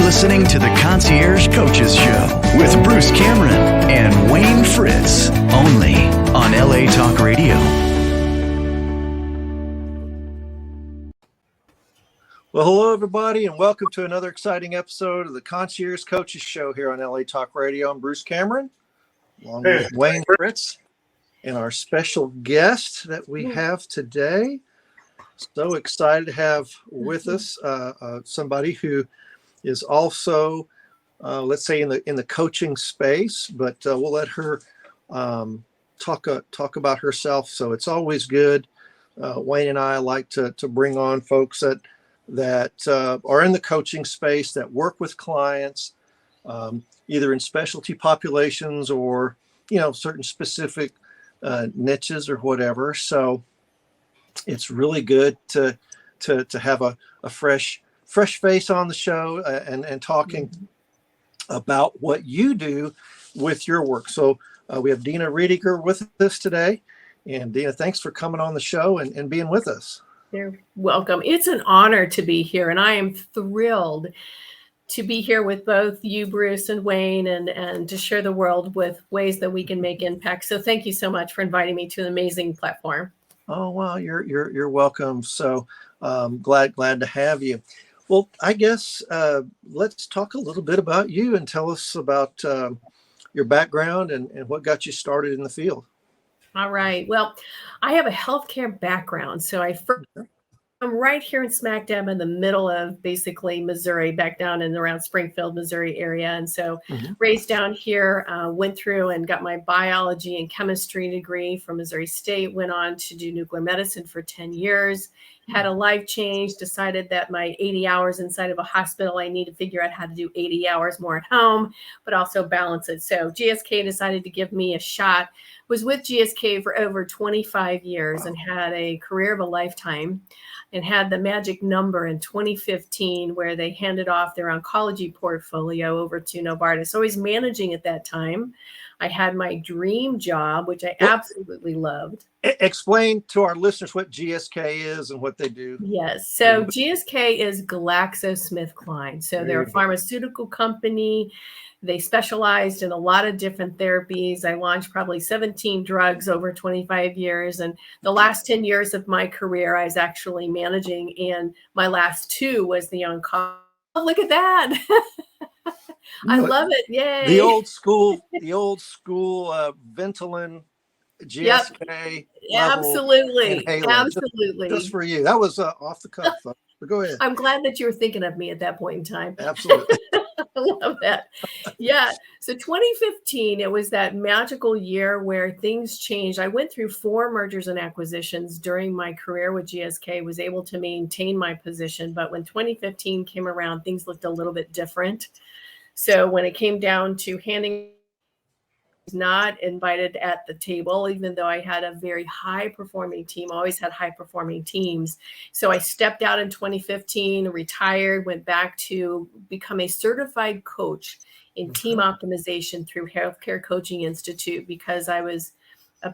listening to the Concierge Coaches Show with Bruce Cameron and Wayne Fritz, only on LA Talk Radio. Well, hello, everybody, and welcome to another exciting episode of the Concierge Coaches Show here on LA Talk Radio. I'm Bruce Cameron, along with Wayne Fritz, and our special guest that we have today. So excited to have with us somebody who is also, let's say, in the coaching space, but we'll let her talk about herself. So it's always good. Wayne and I like to bring on folks that are in the coaching space, that work with clients, either in specialty populations or, certain specific niches or whatever. So it's really good to have a fresh face on the show and talking about what you do with your work. So we have Dina Riediger with us today. And Dina, thanks for coming on the show and being with us. You're welcome. It's an honor to be here, and I am thrilled to be here with both you, Bruce, and Wayne, and to share the world with ways that we can make impact. So thank you so much for inviting me to an amazing platform. Oh, well, you're welcome. So glad to have you. Well, I guess let's talk a little bit about you and tell us about your background and what got you started in the field. All right. Well, I have a healthcare background. So I'm right here in smack dab in the middle of basically Missouri, back down in around Springfield, Missouri area. And so raised down here, went through and got my biology and chemistry degree from Missouri State, went on to do nuclear medicine for 10 years, had a life change, decided that my 80 hours inside of a hospital, I need to figure out how to do 80 hours more at home, but also balance it. So GSK decided to give me a shot. Was with GSK for over 25 years and had a career of a lifetime, and had the magic number in 2015 where they handed off their oncology portfolio over to Novartis. So I was managing at that time. I had my dream job, which I absolutely loved. Explain to our listeners what GSK is and what they do. Yes. So GSK is GlaxoSmithKline. So they're a pharmaceutical company. They specialized in a lot of different therapies. I launched probably 17 drugs over 25 years. And the last 10 years of my career, I was actually managing. And my last 2 was the oncology. Oh, look at that. I love it. Yay. The old school Ventolin, GSK. Yep. Absolutely. Absolutely. Just for you. That was off the cuff. But go ahead. I'm glad that you were thinking of me at that point in time. Absolutely. I love that. Yeah. So 2015, it was that magical year where things changed. I went through 4 mergers and acquisitions during my career with GSK, was able to maintain my position. But when 2015 came around, things looked a little bit different. So when it came down to handing, not invited at the table, even though I had a very high performing team, always had high performing teams. So I stepped out in 2015, retired, went back to become a certified coach in team optimization through Healthcare Coaching Institute, because I was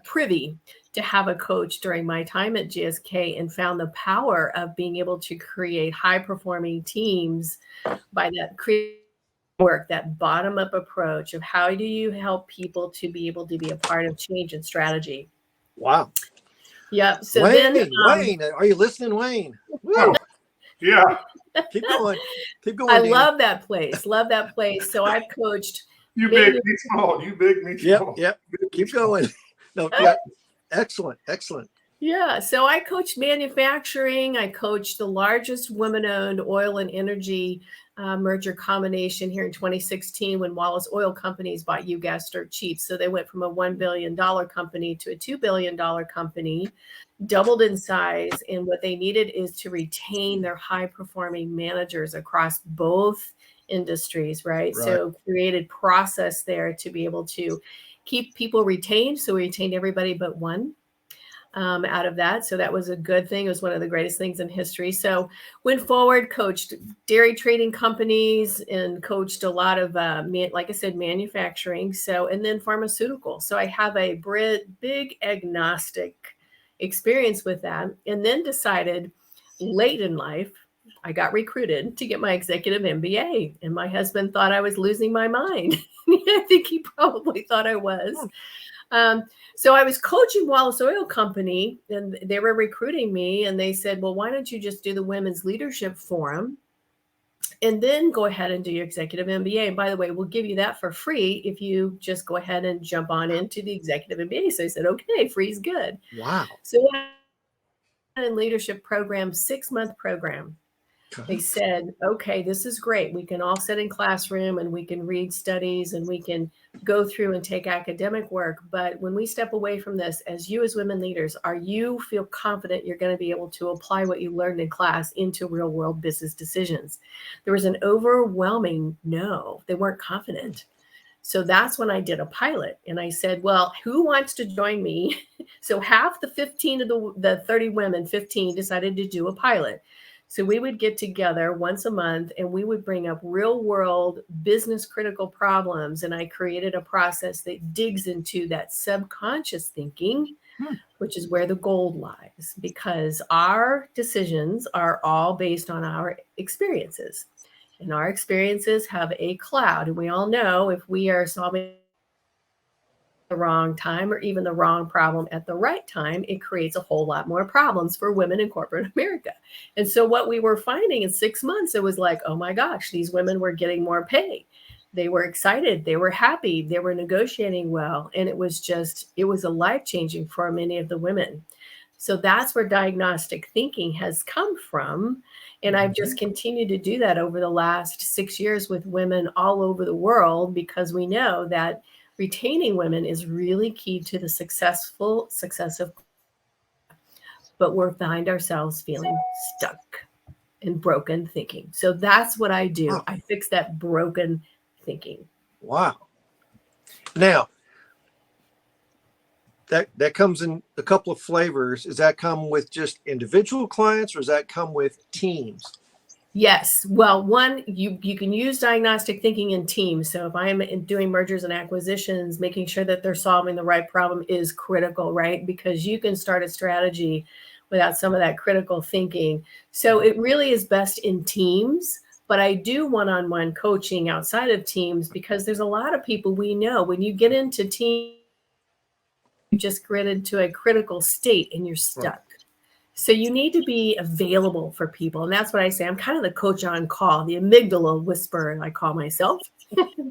privy to have a coach during my time at GSK and found the power of being able to create high performing teams by that work, that bottom-up approach of how do you help people to be able to be a part of change and strategy. Wow. Yep. So Wayne, are you listening, Wayne? Oh, yeah. Keep going. I Dina. love that place. So I've coached. You big, me small. You big, me small. Yep. Keep going. No, yeah. Excellent. Yeah. So I coached manufacturing. I coached the largest women-owned oil and energy merger combination here in 2016 when Wallace Oil Companies bought You Gas Dirt Cheap. So they went from a $1 billion company to a $2 billion company, doubled in size. And what they needed is to retain their high-performing managers across both industries, right? So created process there to be able to keep people retained. So we retained everybody but one. Out of that. So that was a good thing. It was one of the greatest things in history. So went forward, coached dairy trading companies and coached a lot of, like I said, manufacturing. So, and then pharmaceutical. So I have a big agnostic experience with that. And then decided late in life I got recruited to get my executive MBA, and my husband thought I was losing my mind. I think he probably thought I was. So I was coaching Wallace Oil Company, and they were recruiting me, and they said, well, why don't you just do the Women's Leadership Forum and then go ahead and do your executive MBA? And by the way, we'll give you that for free if you just go ahead and jump on into the executive MBA. So I said, okay, free's good. Wow. So in leadership program, 6-month program. They said, okay, this is great. We can all sit in classroom and we can read studies and we can go through and take academic work. But when we step away from this, as you as women leaders, are you feel confident you're going to be able to apply what you learned in class into real world business decisions? There was an overwhelming no. They weren't confident. So that's when I did a pilot, and I said, well, who wants to join me? So half the 15 of the 30 women, 15 decided to do a pilot. So we would get together once a month and we would bring up real world business critical problems. And I created a process that digs into that subconscious thinking, which is where the gold lies, because our decisions are all based on our experiences. And our experiences have a cloud. And we all know if we are solving the wrong time or even the wrong problem at the right time, it creates a whole lot more problems for women in corporate America. And so what we were finding in 6 months, it was like, oh my gosh, these women were getting more pay. They were excited. They were happy. They were negotiating well. And it was a life-changing for many of the women. So that's where diagnostic thinking has come from. And I've just continued to do that over the last 6 years with women all over the world, because we know that retaining women is really key to the success of, but we find ourselves feeling stuck and broken thinking. So that's what I do. Wow. I fix that broken thinking. Wow. Now, that comes in a couple of flavors. Does that come with just individual clients, or does that come with teams? Yes. Well, one, you can use diagnostic thinking in teams. So if I'm doing mergers and acquisitions, making sure that they're solving the right problem is critical, right? Because you can start a strategy without some of that critical thinking. So it really is best in teams. But I do one-on-one coaching outside of teams, because there's a lot of people we know when you get into teams, you just get into a critical state and you're stuck. Right. So you need to be available for people. And that's what I say. I'm kind of the coach on call, the amygdala whisperer, I call myself,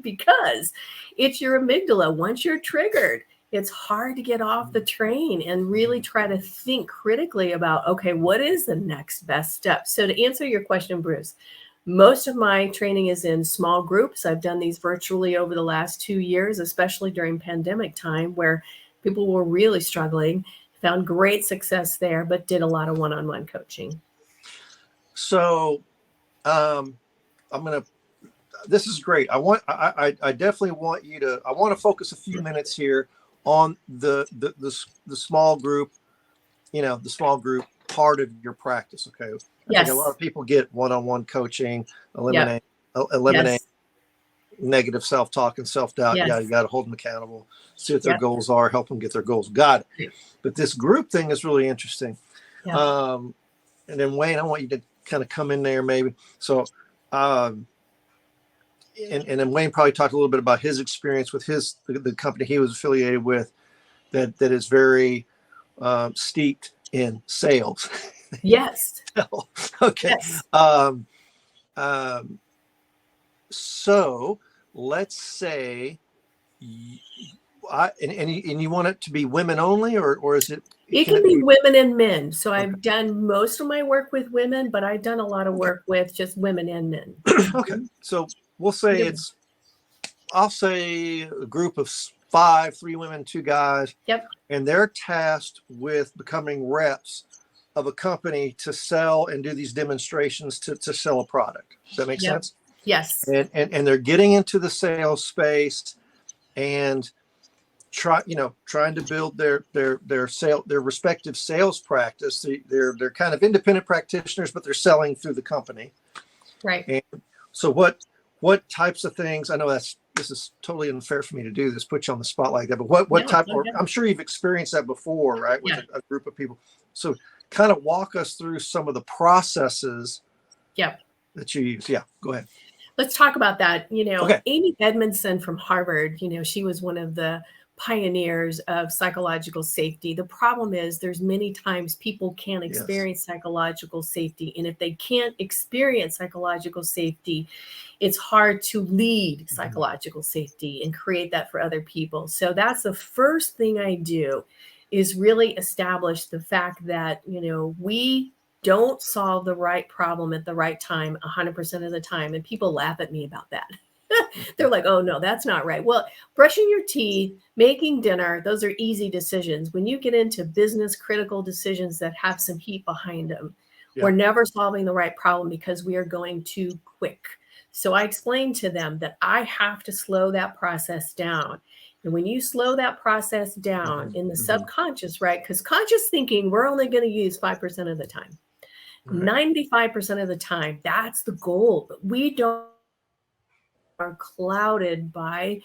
because it's your amygdala. Once you're triggered, it's hard to get off the train and really try to think critically about, okay, what is the next best step? So to answer your question, Bruce, most of my training is in small groups. I've done these virtually over the last 2 years, especially during pandemic time where people were really struggling. Found great success there, but did a lot of one-on-one coaching. So this is great. I definitely want you to, I want to focus a few minutes here on the small group, the small group part of your practice. Okay. I think a lot of people get one-on-one coaching, eliminate negative self-talk and self-doubt. Yes. Yeah, you got to hold them accountable, see what their goals are, help them get their goals. Got it. But this group thing is really interesting. Yeah. And then Wayne, I want you to kind of come in there maybe. So, and then Wayne probably talked a little bit about his experience with the company he was affiliated with that is very steeped in sales. Yes. Okay. Yes. So let's say, and you want it to be women only, or is it? It can be women and men. So I've done most of my work with women, but I've done a lot of work with just women and men. Okay. So we'll say I'll say a group of 5, 3 women, 2 guys. Yep. And they're tasked with becoming reps of a company to sell and do these demonstrations to sell a product. Does that make sense? Yes. And they're getting into the sales space and trying to build their respective sales practice. They're kind of independent practitioners, but they're selling through the company. Right. And so what types of things, I know this is totally unfair for me to do this, put you on the spot like that, but what type of, I'm sure you've experienced that before, right? With a group of people. So kind of walk us through some of the processes Yep. that you use. Yeah, go ahead. Let's talk about that. Okay. Amy Edmondson from Harvard, she was one of the pioneers of psychological safety. The problem is there's many times people can't experience psychological safety. And if they can't experience psychological safety, it's hard to lead psychological safety and create that for other people. So that's the first thing I do, is really establish the fact that, we don't solve the right problem at the right time 100% of the time. And people laugh at me about that. They're like, oh, no, that's not right. Well, brushing your teeth, making dinner, those are easy decisions. When you get into business critical decisions that have some heat behind them, we're never solving the right problem because we are going too quick. So I explained to them that I have to slow that process down. And when you slow that process down in the subconscious, right? Because conscious thinking, we're only going to use 5% of the time. 95% of the time, that's the goal. But we don't are clouded by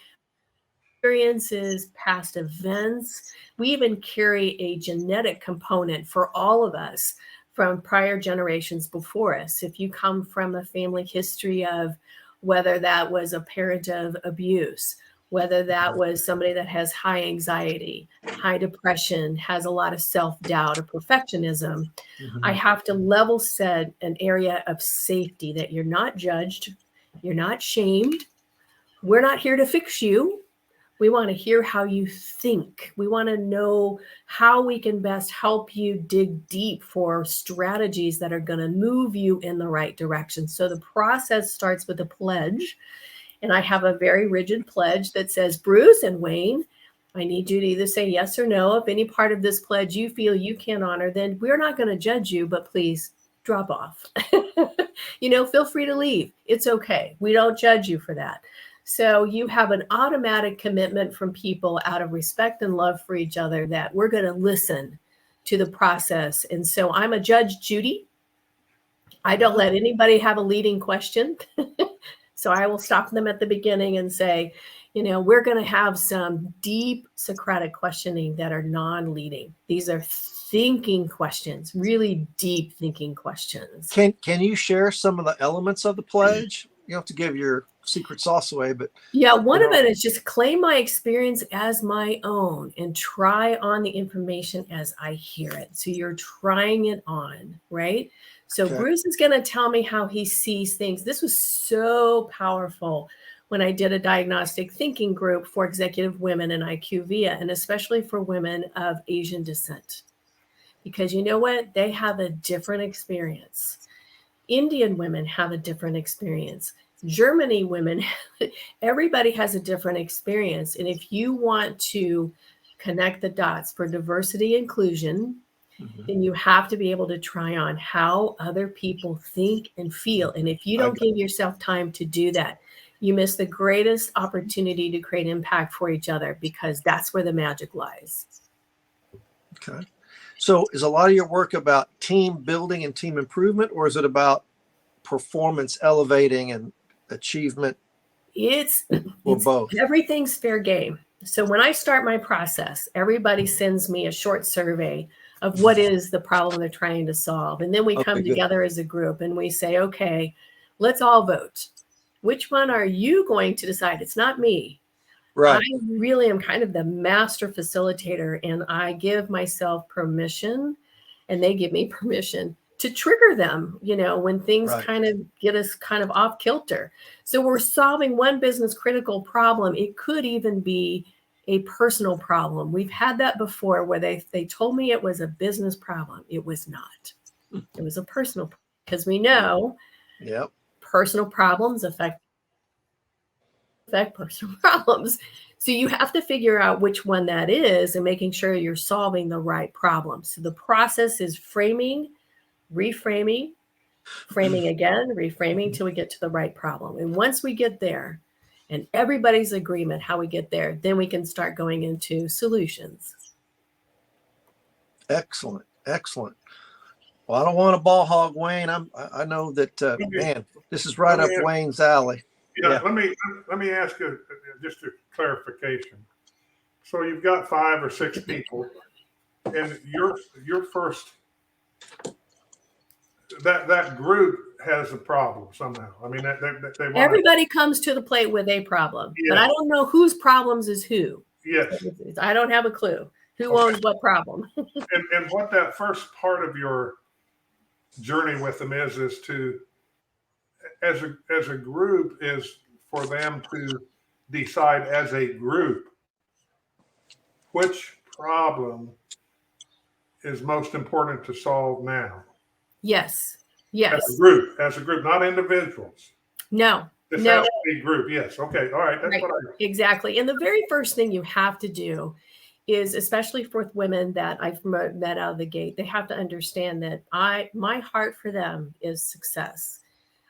experiences, past events. We even carry a genetic component for all of us from prior generations before us. If you come from a family history of whether that was a parent of abuse, whether that was somebody that has high anxiety, high depression, has a lot of self-doubt or perfectionism, I have to level set an area of safety that you're not judged, you're not shamed. We're not here to fix you. We want to hear how you think. We want to know how we can best help you dig deep for strategies that are going to move you in the right direction. So the process starts with a pledge. And I have a very rigid pledge that says, Bruce and Wayne, I need you to either say yes or no. If any part of this pledge you feel you can't honor, then we're not going to judge you, but please drop off. Feel free to leave. It's okay. We don't judge you for that. So you have an automatic commitment from people out of respect and love for each other that we're going to listen to the process. And so I'm a Judge Judy. I don't let anybody have a leading question. So I will stop them at the beginning and say, we're going to have some deep Socratic questioning that are non-leading. These are thinking questions, really deep thinking questions. Can you share some of the elements of the pledge? You don't have to give your secret sauce away, but one of it is just claim my experience as my own and try on the information as I hear it. So you're trying it on, right? So Bruce is going to tell me how he sees things. This was so powerful when I did a diagnostic thinking group for executive women in IQVIA, and especially for women of Asian descent. Because you know what? They have a different experience. Indian women have a different experience. Germany women, everybody has a different experience. And if you want to connect the dots for diversity inclusion, then you have to be able to try on how other people think and feel. And if you don't give yourself time to do that, you miss the greatest opportunity to create impact for each other, because that's where the magic lies. Okay. So is a lot of your work about team building and team improvement, or is it about performance elevating and achievement? It's both. Everything's fair game. So when I start my process, everybody sends me a short survey of what is the problem they're trying to solve. And then we come together as a group and we say, okay, let's all vote. Which one are you going to decide? It's not me. Right. I really am kind of the master facilitator, and I give myself permission and they give me permission to trigger them, when things kind of get us kind of off kilter. So we're solving one business critical problem. It could even be a personal problem. We've had that before where they told me it was a business problem. It was not. It was a personal, because we know personal problems affect personal problems. So you have to figure out which one that is and making sure you're solving the right problem. So the process is framing, reframing, framing again, reframing till we get to the right problem. And once we get there and everybody's agreement how we get there, then we can start going into solutions. Excellent. Excellent. Well, I don't want to ball hog Wayne. I know that, man, this is right up Wayne's alley. Yeah. Let me ask you just a clarification. So you've got 5 or 6 people, and your first that group has a problem somehow. I mean, they want Everybody comes to the plate with a problem, Yeah. but I don't know whose problems is who. Yes. I don't have a clue who Okay. owns what problem. And what that first part of your journey with them is to, as a group, is for them to decide as a group which problem is most important to solve now. Yes. As a group, not individuals. No. This No. has to be group. Yes. Okay. All right. That's Right. what I. Exactly. And the very first thing you have to do is, especially for women that I've met out of the gate, they have to understand that my heart for them is success.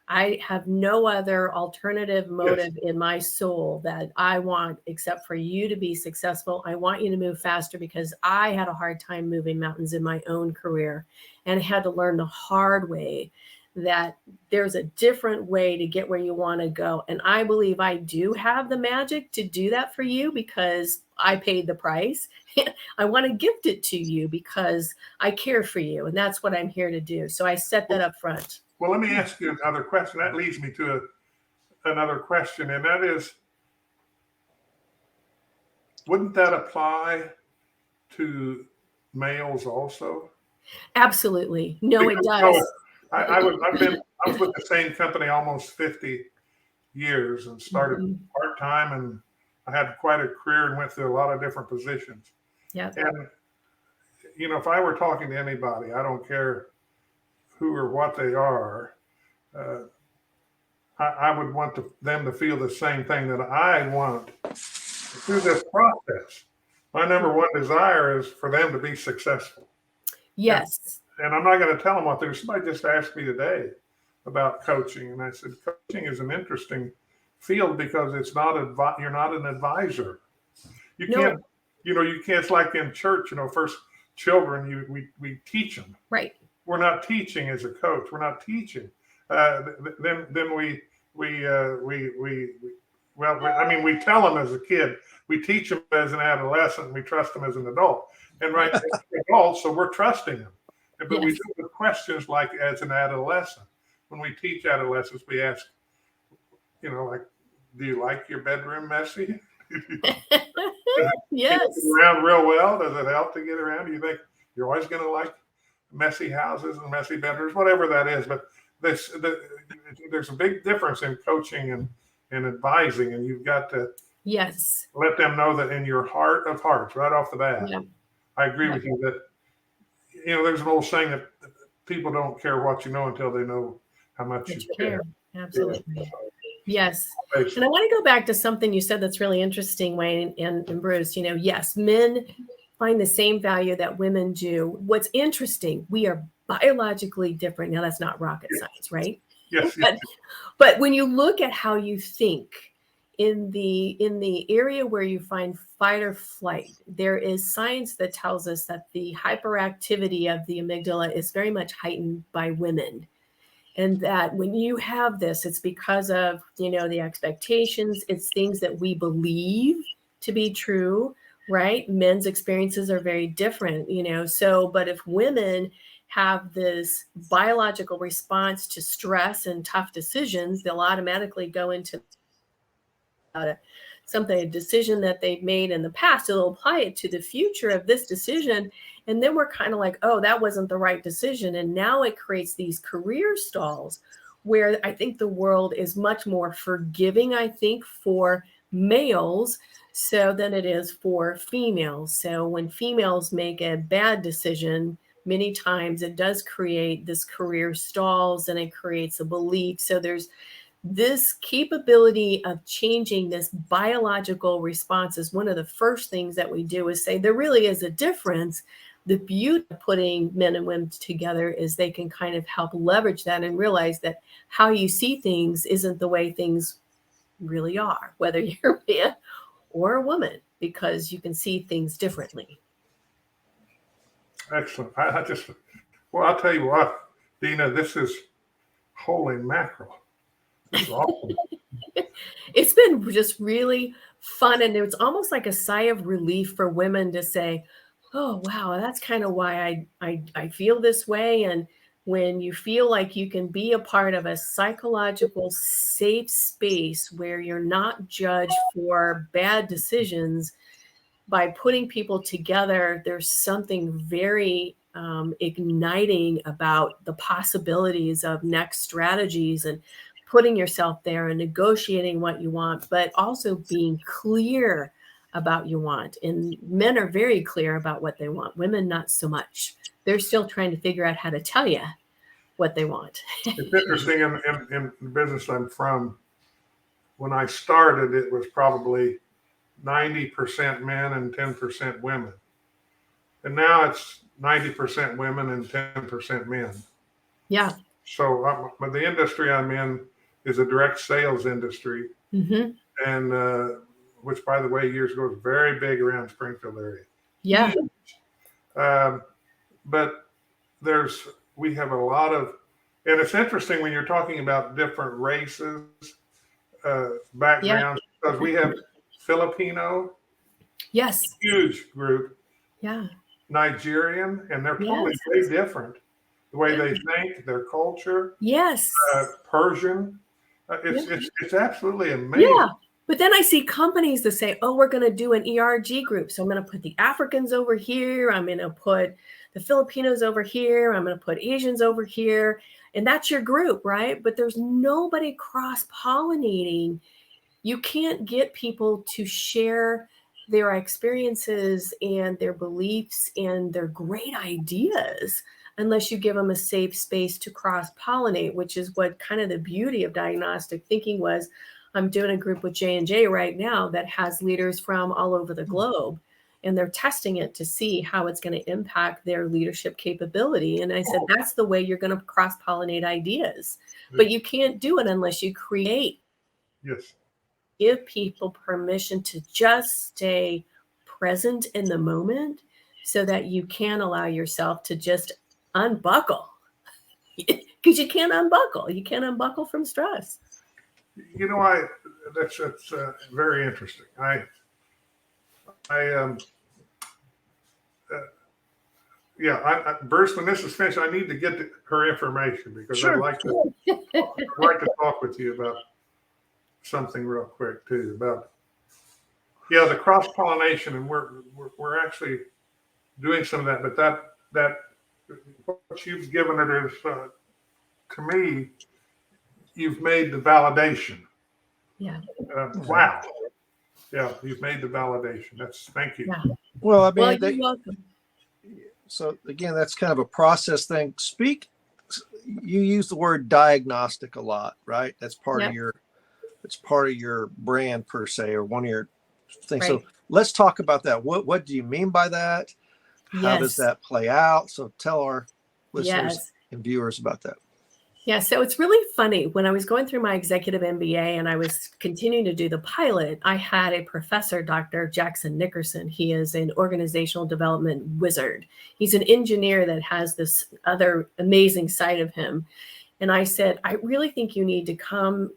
I have no other alternative motive in my soul that I want except for you to be successful. I want you to move faster because I had a hard time moving mountains in my own career and had to learn the hard way that there's a different way to get where you want to go. And I believe I do have the magic to do that for you because I paid the price. I want to gift it to you because I care for you. And that's what I'm here to do. So I set that up front. Well, let me ask you another question. That leads me to another question, and that is, wouldn't that apply to males also? Absolutely. No, it Because, does. I was with the same company almost 50 years and started part-time, and I had quite a career and went through a lot of different positions. Yeah. And, if I were talking to anybody, I don't care who or what they are, I would want them to feel the same thing that I want through this process. My number one desire is for them to be successful. Yes. And I'm not going to tell them what they're. Somebody just asked me today about coaching, and I said, coaching is an interesting field because it's not you're not an advisor. You can't, it's like in church, first children, we teach them. Right. We're not teaching as a coach. We're not teaching. Then we tell them as a kid. We teach them as an adolescent. We trust them as an adult. And right, as adults, so we're trusting them. But we do the questions like as an adolescent. When we teach adolescents, we ask, like, do you like your bedroom messy? Yes. Get around real well? Does it help to get around? Do you think you're always going to like messy houses and messy bedrooms, whatever that is? But there's a big difference in coaching and advising, and you've got to let them know that in your heart of hearts, right off the bat. Yeah. I agree with you that there's an old saying that people don't care what you know until they know how much you care. Absolutely. Yeah. Yes. And I want to go back to something you said that's really interesting, Wayne and Bruce. Yes, men find the same value that women do. What's interesting, we are biologically different. Now, that's not rocket science, right? Yes. But when you look at how you think in the area where you find fight or flight, there is science that tells us that the hyperactivity of the amygdala is very much heightened by women. And that when you have this, it's because of, the expectations, it's things that we believe to be true, right? Men's experiences are very different, but if women have this biological response to stress and tough decisions, they'll automatically go into a decision that they've made in the past. So they'll apply it to the future of this decision. And then we're kind of like, oh, that wasn't the right decision. And now it creates these career stalls where I think the world is much more forgiving, for males than it is for females. So when females make a bad decision, many times it does create this career stalls and it creates a belief. So there's this capability of changing this biological response is one of the first things that we do is say there really is a difference. The beauty of putting men and women together is they can kind of help leverage that and realize that how you see things isn't the way things really are, whether you're a man or a woman, because you can see things differently. Excellent. I'll tell you what, Dina, this is holy mackerel. This is awesome. It's been just really fun. And it's almost like a sigh of relief for women to say, oh, wow, that's kind of why I feel this way. And when you feel like you can be a part of a psychological safe space where you're not judged for bad decisions, by putting people together, there's something very igniting about the possibilities of next strategies and putting yourself there and negotiating what you want, but also being clear about you want. And men are very clear about what they want. Women, not so much. They're still trying to figure out how to tell you what they want. It's interesting in the business I'm from. When I started, it was probably 90% men and 10% women. And now it's 90% women and 10% men. Yeah. So but the industry I'm in is a direct sales industry. Mm-hmm. And which, by the way, years ago was very big around Springfield area. Yeah. But we have a lot of, and it's interesting when you're talking about different races, backgrounds, because we have Filipino, yes, huge group, yeah, Nigerian, and they're totally very different. The way they think, their culture, yes, Persian, it's absolutely amazing. Yeah. But then I see companies that say, oh, we're going to do an ERG group. So I'm going to put the Africans over here. I'm going to put the Filipinos over here. I'm going to put Asians over here. And that's your group, right? But there's nobody cross-pollinating. You can't get people to share their experiences and their beliefs and their great ideas unless you give them a safe space to cross-pollinate, which is what kind of the beauty of diagnostic thinking was. I'm doing a group with J&J right now that has leaders from all over the globe, and they're testing it to see how it's going to impact their leadership capability. And I said, that's the way you're going to cross-pollinate ideas. But you can't do it unless you create. Yes. Give people permission to just stay present in the moment so that you can allow yourself to just unbuckle. Because you can't unbuckle. You can't unbuckle from stress. You know, that's very interesting. Bruce, when this is finished, I need to get her information because Sure. I'd like to talk with you about something real quick too about the cross pollination, and we're actually doing some of that. But that what you've given it is to me. You've made the validation. Yeah. Wow. Yeah, you've made the validation. Thank you. Yeah. Well, I mean, you're welcome. So again, that's kind of a process thing. You use the word diagnostic a lot, right? That's part of your brand per se, or one of your things. Right. So let's talk about that. What do you mean by that? How does that play out? So tell our listeners and viewers about that. Yeah, so it's really funny. When I was going through my executive MBA and I was continuing to do the pilot, I had a professor, Dr. Jackson Nickerson. He is an organizational development wizard. He's an engineer that has this other amazing side of him. And I said, I really think you need to come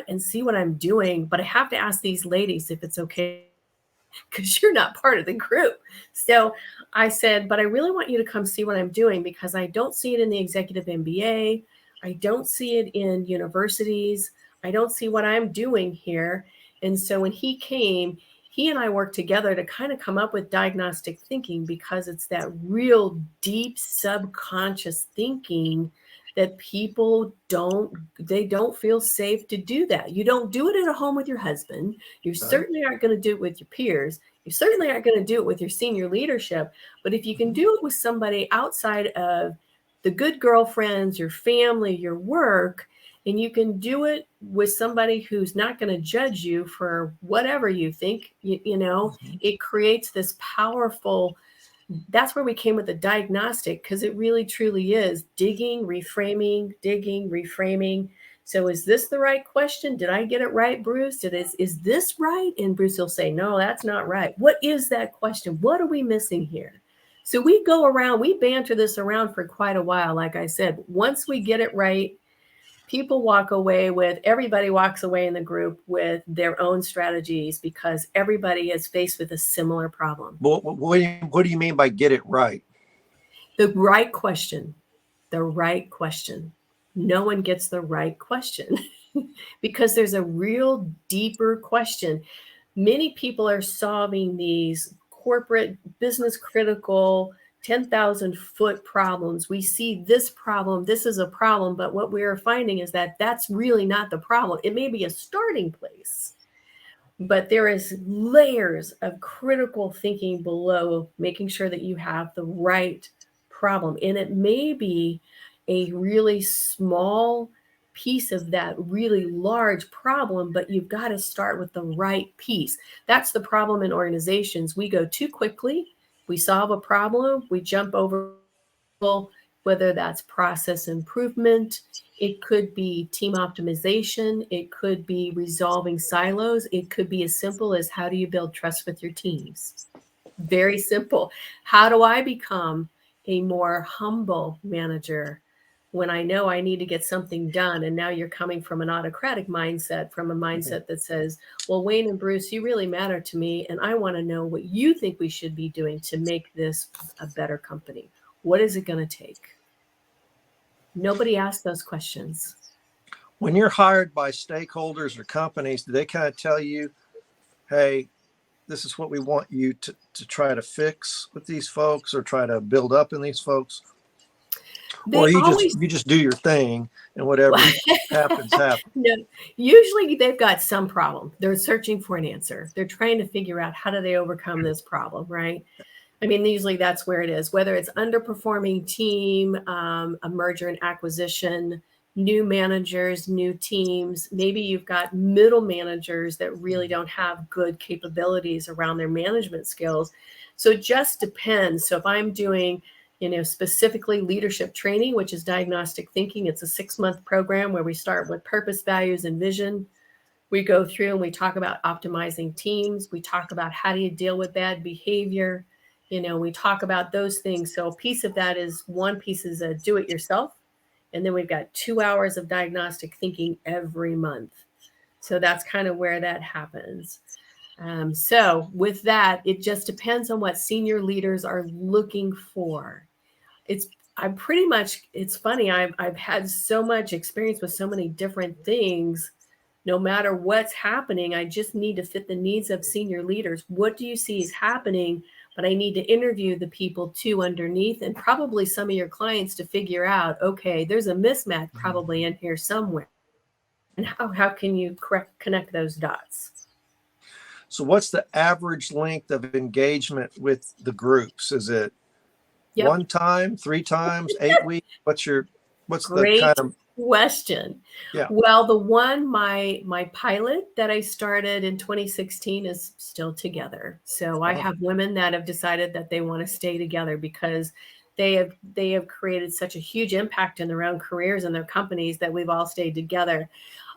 and see what I'm doing, but I have to ask these ladies if it's okay, because you're not part of the group. So I said, but I really want you to come see what I'm doing, because I don't see it in the executive MBA. I don't see it in universities. I don't see what I'm doing here. And so when he came, he and I worked together to kind of come up with diagnostic thinking, because it's that real deep subconscious thinking that people don't feel safe to do that. You don't do it at home with your husband. You certainly aren't going to do it with your peers. You certainly aren't going to do it with your senior leadership. But if you can do it with somebody outside of the good girlfriends, your family, your work, and you can do it with somebody who's not going to judge you for whatever you think, it creates this powerful, that's where we came with the diagnostic, because it really truly is digging, reframing. So is this the right question? Did I get it right, Bruce? Is this right? And Bruce will say, no, that's not right. What is that question? What are we missing here? So we go around, we banter this around for quite a while. Like I said, once we get it right, everybody walks away in the group with their own strategies, because everybody is faced with a similar problem. What do you mean by get it right? The right question. the right question. No one gets the right question because there's a real deeper question. Many people are solving these corporate business critical 10,000 foot problems. We see this problem, this is a problem, but what we are finding is that that's really not the problem. It may be a starting place, but there is layers of critical thinking below, making sure that you have the right problem. And it may be a really small piece of that really large problem, but you've got to start with the right piece. That's the problem in organizations. We go too quickly. We solve a problem, we jump over, whether that's process improvement, it could be team optimization, it could be resolving silos, it could be as simple as how do you build trust with your teams? Very simple. How do I become a more humble manager when I know I need to get something done? And now you're coming from an autocratic mindset, from a mindset that says, well, Wayne and Bruce, you really matter to me, and I want to know what you think we should be doing to make this a better company. What is it going to take? Nobody asks those questions. When you're hired by stakeholders or companies, do they kind of tell you, hey, this is what we want you to try to fix with these folks or try to build up in these folks? Or you just do your thing and whatever happens. No, usually they've got some problem. They're searching for an answer. They're trying to figure out how do they overcome this problem, right? I mean, usually that's where it is, whether it's underperforming team, a merger and acquisition, new managers, new teams. Maybe you've got middle managers that really don't have good capabilities around their management skills. So it just depends. So if I'm doing, specifically leadership training, which is diagnostic thinking, it's a 6-month program where we start with purpose, values, and vision. We go through and we talk about optimizing teams. We talk about how do you deal with bad behavior. We talk about those things. So a piece of that is, one piece is a do it yourself. And then we've got 2 hours of diagnostic thinking every month. So that's kind of where that happens. So with that, it just depends on what senior leaders are looking for. It's funny. I've had so much experience with so many different things. No matter what's happening, I just need to fit the needs of senior leaders. What do you see is happening? But I need to interview the people too underneath, and probably some of your clients to figure out, okay, there's a mismatch probably in here somewhere. And how can you connect those dots? So what's the average length of engagement with the groups? Is it one time, 3 times, 8 weeks? What's Great the kind of question? Yeah. Well, the one, my pilot that I started in 2016 is still together. So I have women that have decided that they want to stay together because they have created such a huge impact in their own careers and their companies that we've all stayed together.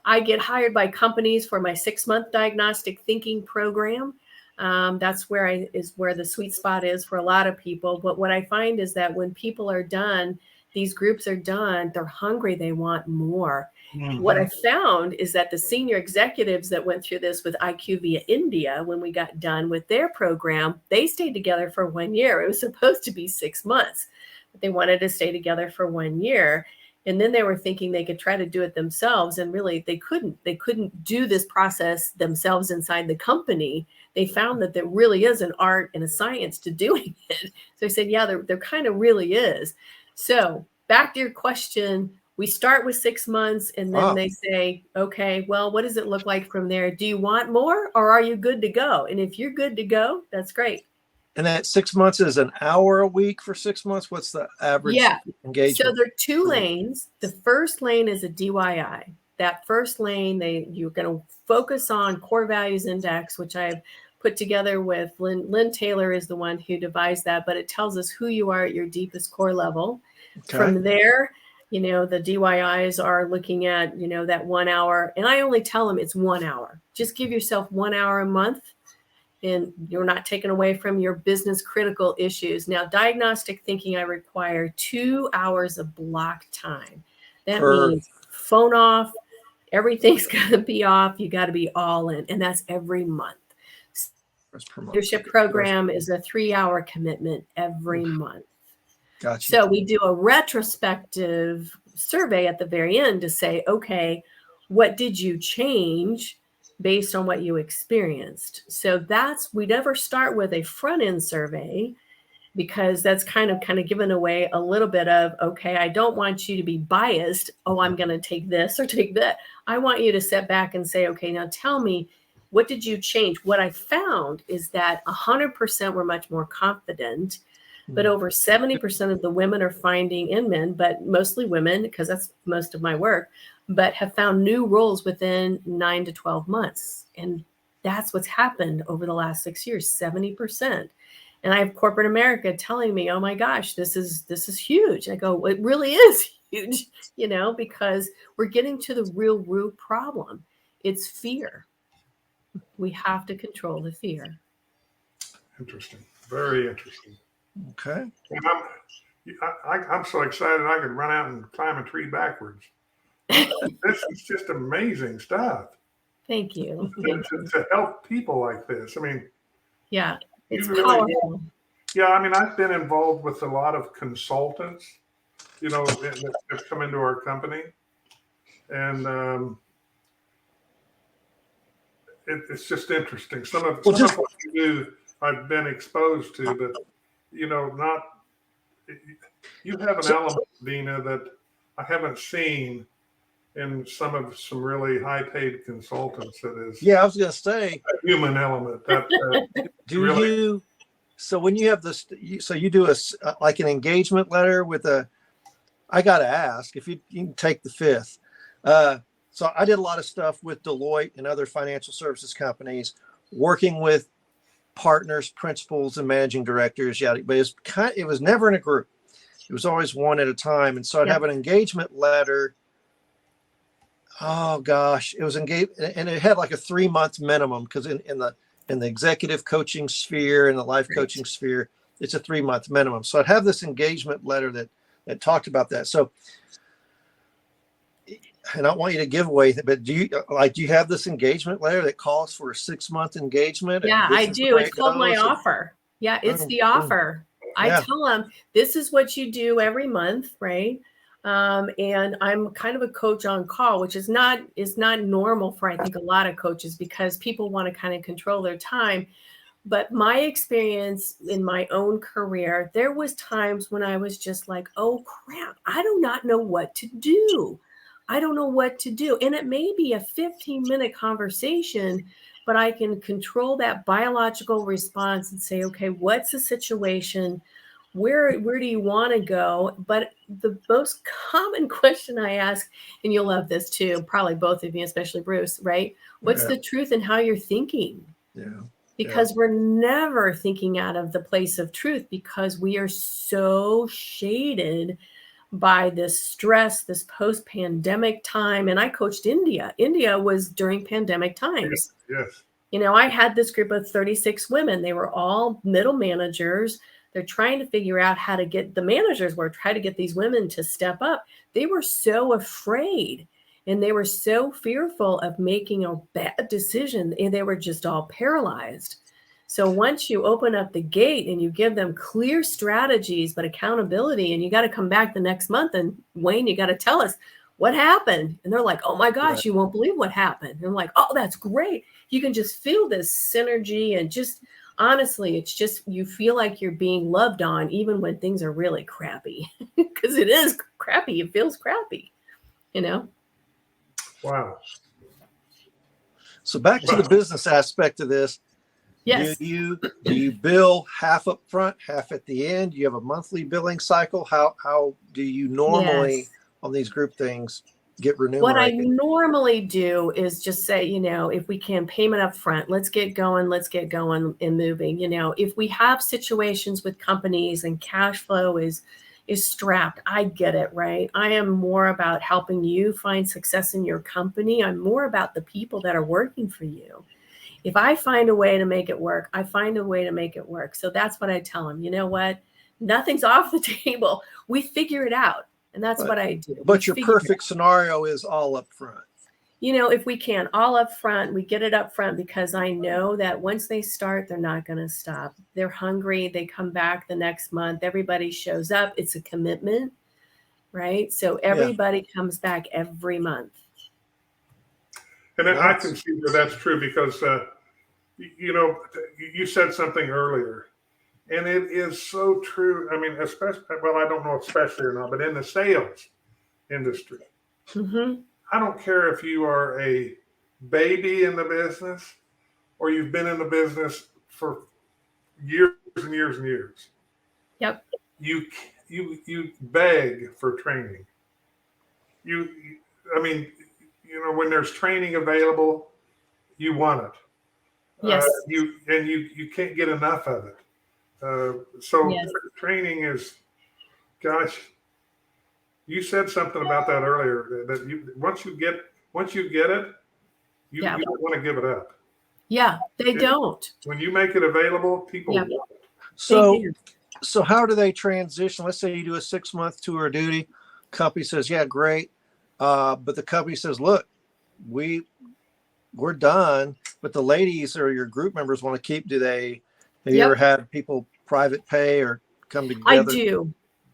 I get hired by companies for my 6-month diagnostic thinking program. That's where the sweet spot is for a lot of people. But what I find is that when people are done, these groups are done, they're hungry, they want more. Mm-hmm. What I found is that the senior executives that went through this with IQ via India, when we got done with their program, they stayed together for 1 year. It was supposed to be 6 months, but they wanted to stay together for 1 year. And then they were thinking they could try to do it themselves. And really they couldn't do this process themselves inside the company. They found that there really is an art and a science to doing it. So I said, yeah, there kind of really is. So back to your question, we start with 6 months and then they say, okay, well, what does it look like from there? Do you want more or are you good to go? And if you're good to go, that's great. And that 6 months is an hour a week for 6 months? What's the average engagement? So there are 2 lanes. The first lane is a DIY. That first lane, you're going to focus on core values index, which I've put together with Lynn Taylor is the one who devised that, but it tells us who you are at your deepest core level. Okay. From there, the DIYs are looking at, that 1 hour, and I only tell them it's 1 hour. Just give yourself 1 hour a month and you're not taken away from your business critical issues. Now, diagnostic thinking, I require 2 hours of block time. That means phone off, everything's got to be off. You got to be all in, and that's every month. Leadership program is a 3-hour commitment every month. Gotcha. So we do a retrospective survey at the very end to say, okay, what did you change based on what you experienced? So we never start with a front end survey, because that's kind of giving away a little bit of, okay, I don't want you to be biased. Oh, I'm going to take this or take that. I want you to sit back and say, okay, now tell me, what did you change? What I found is that 100% were much more confident, but over 70% of the women are finding, and men, but mostly women, because that's most of my work, but have found new roles within 9 to 12 months. And that's what's happened over the last 6 years, 70%. And I have corporate America telling me, oh my gosh, this is huge. I go, it really is huge, because we're getting to the real root problem. It's fear. We have to control the fear. Interesting. Very interesting. Okay. And I'm so excited I could run out and climb a tree backwards. This is just amazing stuff. Thank you. To help people like this. I mean, yeah, it's really, powerful. Yeah, I mean, I've been involved with a lot of consultants, that have come into our company. And it's just interesting. Some of what you do, I've been exposed to, but not. You have an element, Dina, that I haven't seen in some really high-paid consultants. That is, yeah, I was going to say, a human element. That do really, you? So when you have this, so you do like an engagement letter with I got to ask if you can take the fifth. So I did a lot of stuff with Deloitte and other financial services companies, working with partners, principals, and managing directors. Yeah, but it was never in a group. It was always one at a time. And so I'd have an engagement letter. Oh gosh, it was engaged, and it had like a 3-month minimum, because in the executive coaching sphere and the life coaching sphere, it's a 3-month minimum. So I'd have this engagement letter that talked about that. So, and I don't want you to give away, but do you have this engagement letter that calls for a 6-month engagement? Yeah, I do. It's called my offer. Yeah, it's the offer. I tell them, this is what you do every month, right? And I'm kind of a coach on call, which is not normal for, I think, a lot of coaches, because people want to kind of control their time. But my experience in my own career, there was times when I was just like, oh crap, I do not know what to do. I don't know what to do. And it may be a 15-minute conversation, but I can control that biological response and say, okay, what's the situation? Where do you want to go? But the most common question I ask, and you'll love this too, probably both of you, especially Bruce, right? What's the truth in how you're thinking? Yeah. Because we're never thinking out of the place of truth, because we are so shaded by this stress, this post-pandemic time. And I coached India. India was during pandemic times. Yes. I had this group of 36 women. They were all middle managers. They're trying to figure out how to get trying to get these women to step up. They were so afraid, and they were so fearful of making a bad decision, and they were just all paralyzed. So once you open up the gate and you give them clear strategies, but accountability, and you got to come back the next month, and Wayne, you got to tell us what happened. And they're like, oh my gosh, you won't believe what happened. And I'm like, oh, that's great. You can just feel this synergy, and just honestly, it's just, you feel like you're being loved on, even when things are really crappy, because it is crappy. It feels crappy, Wow. So back to the business aspect of this. Yes. Do you bill half up front, half at the end? Do you have a monthly billing cycle? How do you normally on these group things get remunerated? What I normally do is just say, if we can, payment up front, let's get going and moving. If we have situations with companies and cash flow is strapped, I get it, right? I am more about helping you find success in your company. I'm more about the people that are working for you. If I find a way to make it work, I find a way to make it work. So that's what I tell them. You know what? Nothing's off the table. We figure it out. And that's what I do. But your perfect scenario is all up front. if we can, all up front, we get it up front, because I know that once they start, they're not going to stop. They're hungry. They come back the next month. Everybody shows up. It's a commitment, right? So everybody comes back every month. And I can see where that's true, because, you said something earlier, and it is so true. I mean, especially, well, I don't know especially or not, but in the sales industry, Mm-hmm. I don't care if you are a baby in the business or you've been in the business for years and years and years. Yep. You beg for training. When there's training available, you want it. Yes. You can't get enough of it. So Yes. training is, gosh, you said something about that earlier, that once you get it, you don't want to give it up. Yeah, they don't. When you make it available, people want it. So how do they transition? Let's say you do a 6-month tour of duty. Company says, yeah, great. But the company says, look, we're done, but the ladies or your group members want to keep. Have you ever had people private pay or come together?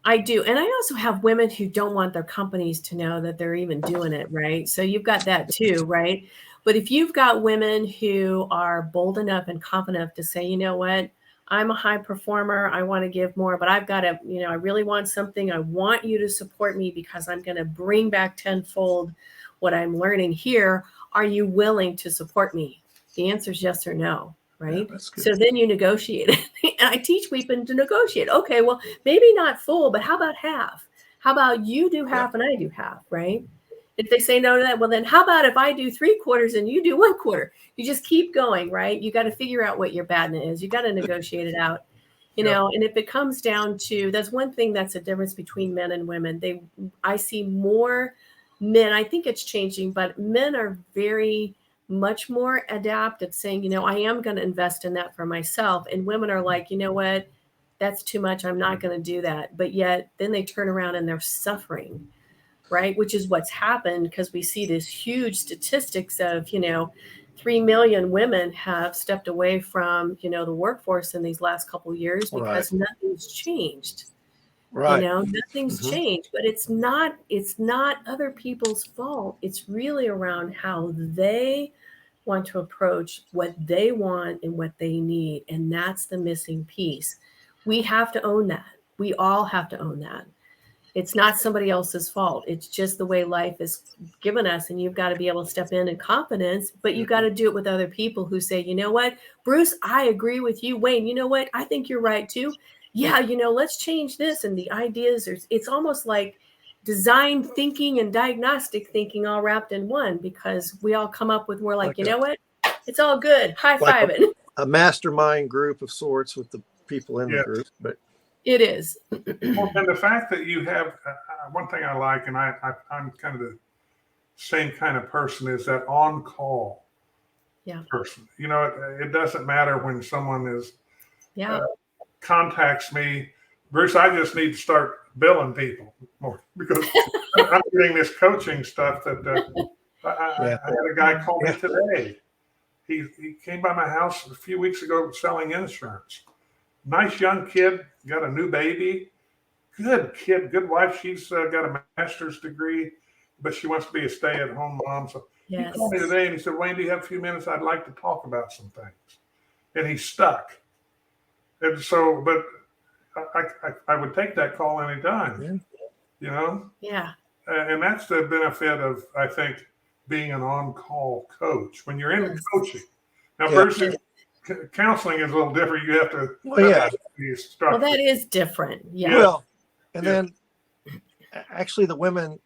I do. And I also have women who don't want their companies to know that they're even doing it, right? So you've got that too, right? But if you've got women who are bold enough and confident enough to say, you know what, I'm a high performer, I want to give more, but I've got to, I really want something. I want you to support me because I'm going to bring back tenfold what I'm learning here. Are you willing to support me? The answer is yes or no. Right. Yeah, so then you negotiate. And I teach women to negotiate. Okay, well, maybe not full, but how about half? How about you do half and I do half? Right. If they say no to that, well, then how about if I do 3/4 and you do 1/4? You just keep going. Right. You got to figure out what your bad is. You got to negotiate it out. And if it comes down to, that's one thing that's a difference between men and women. I see more men. I think it's changing, but men are very much more adept at saying, I am going to invest in that for myself. And women are like, you know what, that's too much. I'm not going to do that. But yet then they turn around and they're suffering, right? Which is what's happened, because we see this huge statistics of, 3 million women have stepped away from, the workforce in these last couple of years because nothing's changed. Right. Nothing's changed, but it's not other people's fault. It's really around how they want to approach what they want and what they need. And that's the missing piece. We have to own that. We all have to own that. It's not somebody else's fault. It's just the way life is given us. And you've got to be able to step in confidence, but you've got to do it with other people who say, you know what, Bruce, I agree with you. Wayne, you know what? I think you're right too. Yeah, let's change this. And the ideas it's almost like design thinking and diagnostic thinking all wrapped in one, because we all come up with more like you know what? It's all good. High five it. A mastermind group of sorts with the people in the group. But it is. Well, and the fact that you have one thing I like, and I'm kind of the same kind of person, is that on-call person. It doesn't matter when someone is contacts me, Bruce, I just need to start billing people more, because I'm doing this coaching stuff that I had a guy call me today. He came by my house a few weeks ago selling insurance. Nice young kid, got a new baby. Good kid, good wife. She's got a master's degree, but she wants to be a stay-at-home mom. So he called me today and he said, Wayne, do you have a few minutes? I'd like to talk about some things. And he's stuck. And so, but I would take that call anytime, Yeah. And that's the benefit of, I think, being an on-call coach. When you're in coaching, now Bruce, counseling is a little different. You have to. Well, that is different. Yeah. Well, and then actually the women,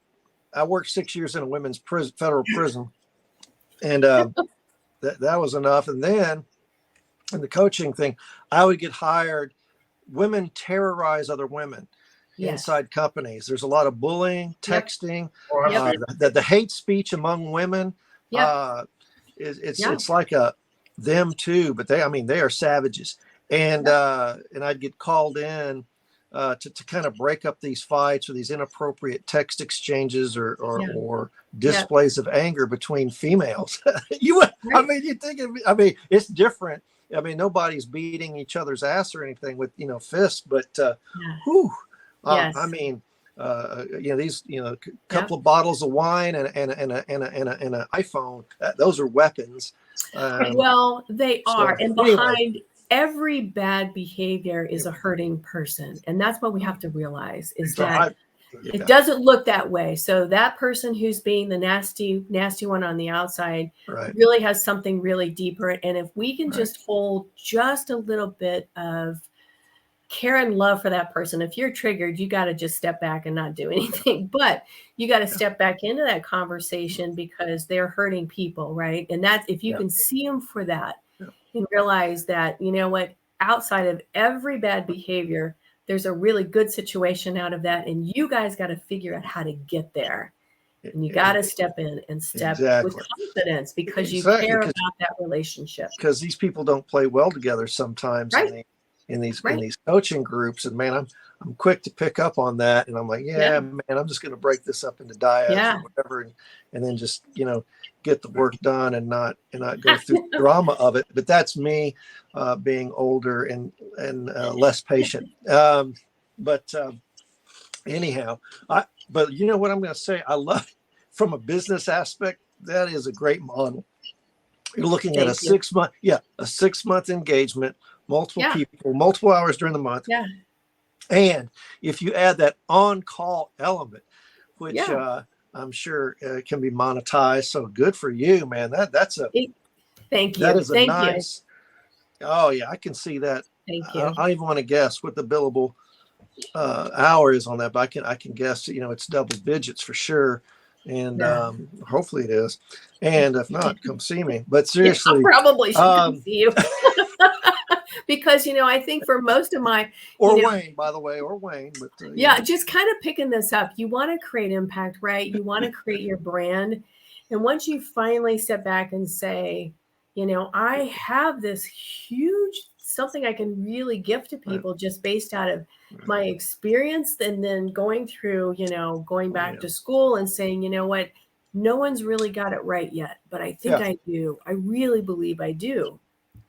I worked 6 years in a women's federal prison, and that was enough. And then in the coaching thing, I would get hired. Women terrorize other women inside companies. There's a lot of bullying, texting, the hate speech among women. It's like them too, but they are savages. And I'd get called in to kind of break up these fights or these inappropriate text exchanges or Yeah. displays of anger between females. I Right. mean, you think, I mean, it's different. I mean, nobody's beating each other's ass or anything with, fists, but, Yeah. whew, Yes. I mean, these, couple Yep. of bottles of wine and an iPhone, those are weapons. Well, they are. So And anyway, behind every bad behavior is a hurting person. And that's what we have to realize is So that yeah. it doesn't look that way. So that person who's being the nasty one on the outside Right. really has something really deeper. And if we can Right. just hold just a little bit of care and love for that person, if you're triggered, you got to just step back and not do anything. But you got to step back into that conversation because they're hurting people, right? And that's if you Yeah. can see them for that Yeah. and realize that, you know what, outside of every bad behavior, there's a really good situation out of that. And you guys got to figure out how to get there. And you got to step in and step with Exactly. confidence because you Exactly, care 'cause- about that relationship. Because these people don't play well together sometimes Right. in these Right. coaching groups. And man, I'm quick to pick up on that. And I'm like, Yeah. man, I'm just going to break this up into dyads Yeah. or whatever, and then just get the work done and not go through the drama of it. But that's me being older and less patient. But anyhow, but you know what I'm going to say? I love from a business aspect. That is a great model. You're looking at a 6 month, a 6 month engagement, multiple people, multiple hours during the month. Yeah. And if you add that on-call element, which I'm sure can be monetized, so good for you, man. That's a thank you. That is a Thank nice. you. Oh yeah, I can see that. Thank you. I don't even want to guess what the billable hour is on that, but I can guess. It's double digits for sure. And hopefully it is. And if not, come see me. But seriously, I probably should come see you. Because, I think for most of my... Wayne, by the way, or Wayne. But just kind of picking this up. You want to create impact, right? You want to create your brand. And once you finally step back and say, I have this huge something I can really give to people just based out of my experience, and then going through, going back to school and saying, you know what, no one's really got it right yet, but I think I do. I really believe I do.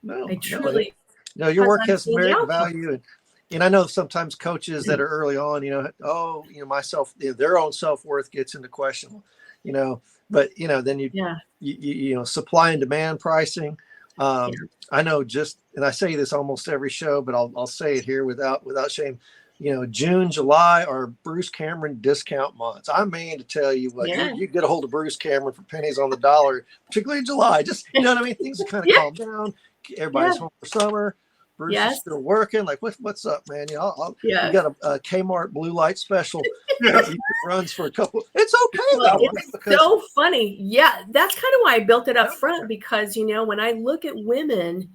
I truly. Your work has merit and value. And I know sometimes coaches that are early on, myself, their own self-worth gets into question, but then you supply and demand pricing. I know and I say this almost every show, but I'll say it here without shame. June, July are Bruce Cameron discount months. I mean to tell you what, you get a hold of Bruce Cameron for pennies on the dollar, particularly in July. Just, you know what I mean? Things are kind of calm down. Everybody's home for summer. Bruce is still working. Like, what's up, man? You got a Kmart blue light special. It runs for a couple. It's okay though. It's so funny. Yeah, that's kind of why I built it up front, because when I look at women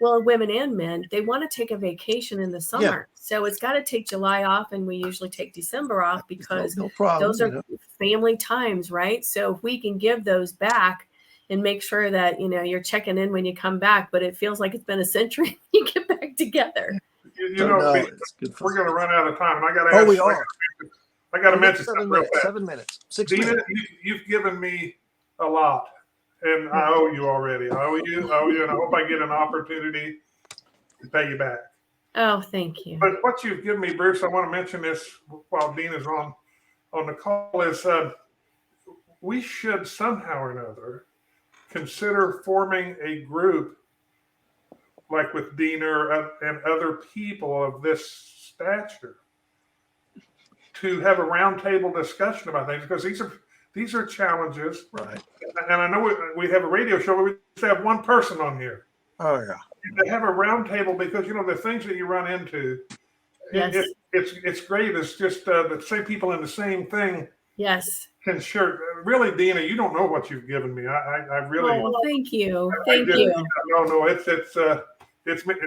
and men, they want to take a vacation in the summer. So it's got to take July off, and we usually take December off because no problem, those are family times, right? So if we can give those back and make sure that, you're checking in when you come back, but it feels like it's been a century you get back together. We're going to run out of time, and I got to ask. We are. I got to mention 7 minutes. 7 minutes. 6 Dina, minutes. You've given me a lot, and I owe you already. I owe you, and I hope I get an opportunity to pay you back. Oh, thank you. But what you've given me, Bruce, I want to mention this while Dina's on the call, is we should somehow or another consider forming a group like with Dina and other people of this stature to have a roundtable discussion about things, because these are challenges. Right. And I know we have a radio show where we just have one person on here. Oh yeah. To have a roundtable, because the things that you run into, it's great. It's just the same people in the same thing. Yes. Can share. Really, Dina, you don't know what you've given me. I really. Oh, thank you. Thank you. No, it's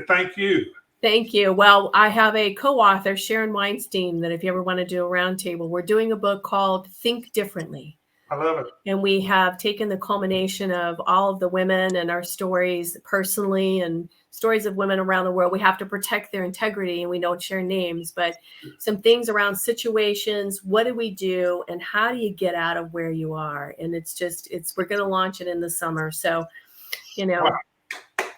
thank you. Thank you. Well, I have a co-author, Sharon Weinstein, that if you ever want to do a roundtable, we're doing a book called Think Differently. I love it. And we have taken the culmination of all of the women and our stories personally and stories of women around the world. We have to protect their integrity and we don't share names, but some things around situations. What do we do? And how do you get out of where you are? And we're going to launch it in the summer. So, Wow.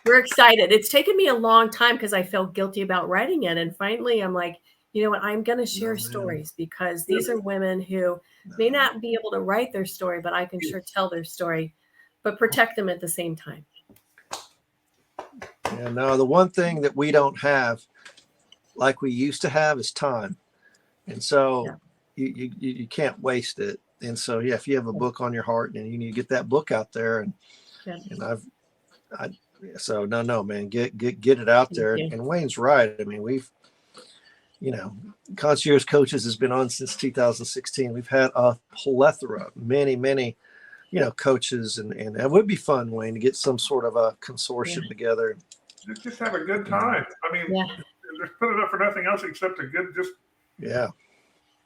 we're excited. It's taken me a long time because I felt guilty about writing it. And finally, I'm like, you know what? I'm going to share stories because these are women who may not be able to write their story, but I can sure tell their story, but protect them at the same time. Yeah, no, the one thing that we don't have like we used to have is time. And so you can't waste it. And so, if you have a book on your heart and you need to get that book out there and so no, man, get it out there. And Wayne's right. I mean, we've, Concierge Coaches has been on since 2016. We've had a plethora, many, coaches, and it would be fun, Wayne, to get some sort of a consortium together. Just have a good time. I mean, just put it up for nothing else except a good,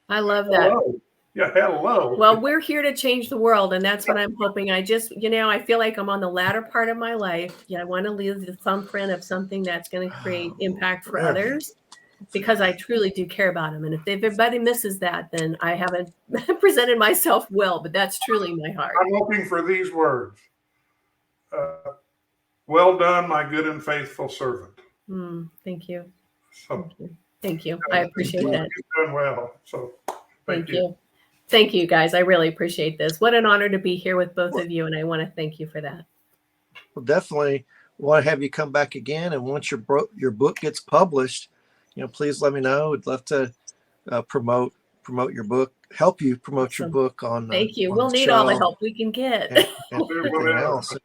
I love that. Hello. Yeah, hello. Well, we're here to change the world, and that's what I'm hoping. I just, I feel like I'm on the latter part of my life. I want to leave the thumbprint of something that's going to create impact for others, because I truly do care about them. And if everybody misses that, then I haven't presented myself well, but that's truly my heart. I'm looking for these words. Well done, my good and faithful servant. Thank you. So, Thank you. I appreciate that. You've done well. So thank you. Thank you, guys. I really appreciate this. What an honor to be here with both of you, and I want to thank you for that. Well, definitely want to have you come back again. And once your book gets published, please let me know. I'd love to promote your book, help you promote your book on. Thank you. On we'll need all the help we can get. And everything else.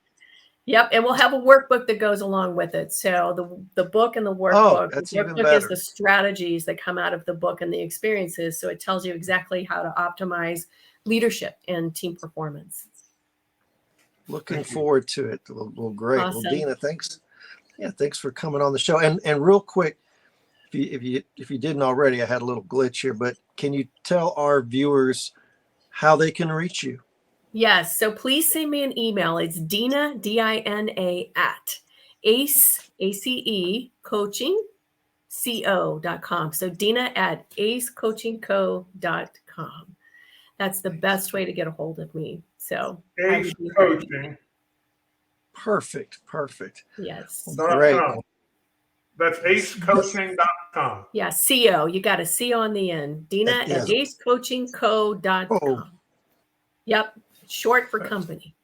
Yep, and we'll have a workbook that goes along with it. So the book and the workbook. That's the even workbook better. is the strategies that come out of the book and the experiences. So it tells you exactly how to optimize leadership and team performance. Looking forward to it. Well, great. Awesome. Well, Dina, thanks. Yeah, thanks for coming on the show. And real quick, if you didn't already, I had a little glitch here, but can you tell our viewers how they can reach you? Yes. So please send me an email. It's Dina, Dina, at ACE coaching, co.com. So Dina at acecoachingco.com. That's the best way to get a hold of me. So Ace Coaching. Perfect. Yes. Great. That's acecoaching.com. Yeah, CO. You got a CO on the end. Dina at acecoachingco.com. Oh. Yep. Short for company.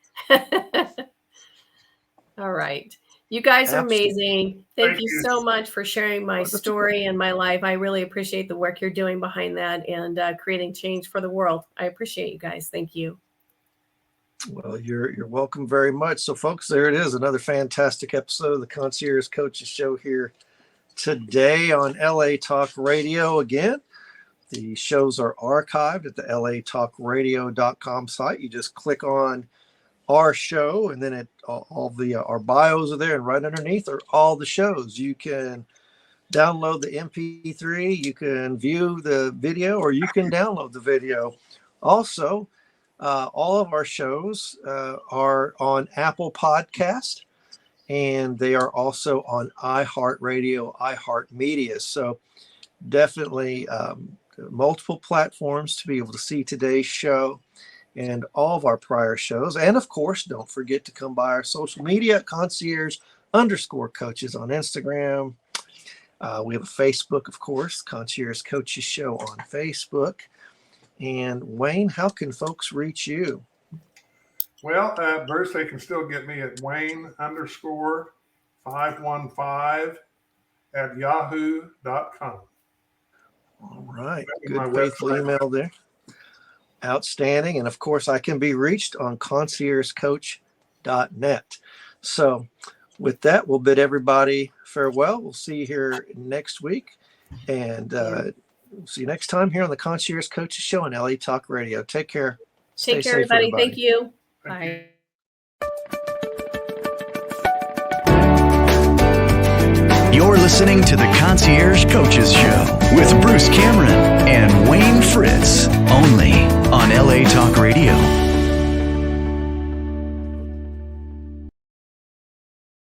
All right. You guys are amazing. Thank you so much for sharing my story and my life. I really appreciate the work you're doing behind that and creating change for the world. I appreciate you guys. Thank you. Well, you're welcome very much. So, folks, there it is. Another fantastic episode of the Concierge Coaches Show here today on LA Talk Radio again. The shows are archived at the latalkradio.com site. You just click on our show, and then our bios are there, and right underneath are all the shows. You can download the MP3, you can view the video, or you can download the video. Also, all of our shows are on Apple Podcast, and they are also on iHeartRadio, iHeartMedia. So definitely multiple platforms to be able to see today's show and all of our prior shows. And of course, don't forget to come by our social media at concierge_coaches on Instagram. We have a Facebook, of course, Concierge Coaches Show on Facebook. And Wayne, how can folks reach you? Well, Bruce, they can still get me at Wayne_515 All right. Good, faithful email there. Outstanding. And of course, I can be reached on conciergecoach.net. So with that, we'll bid everybody farewell. We'll see you here next week. And we'll see you next time here on the Concierge Coaches Show on LA Talk Radio. Take care. Take care, everybody. Thank you. Bye. You're listening to the Concierge Coaches Show with Bruce Cameron and Wayne Fritz, only on LA Talk Radio.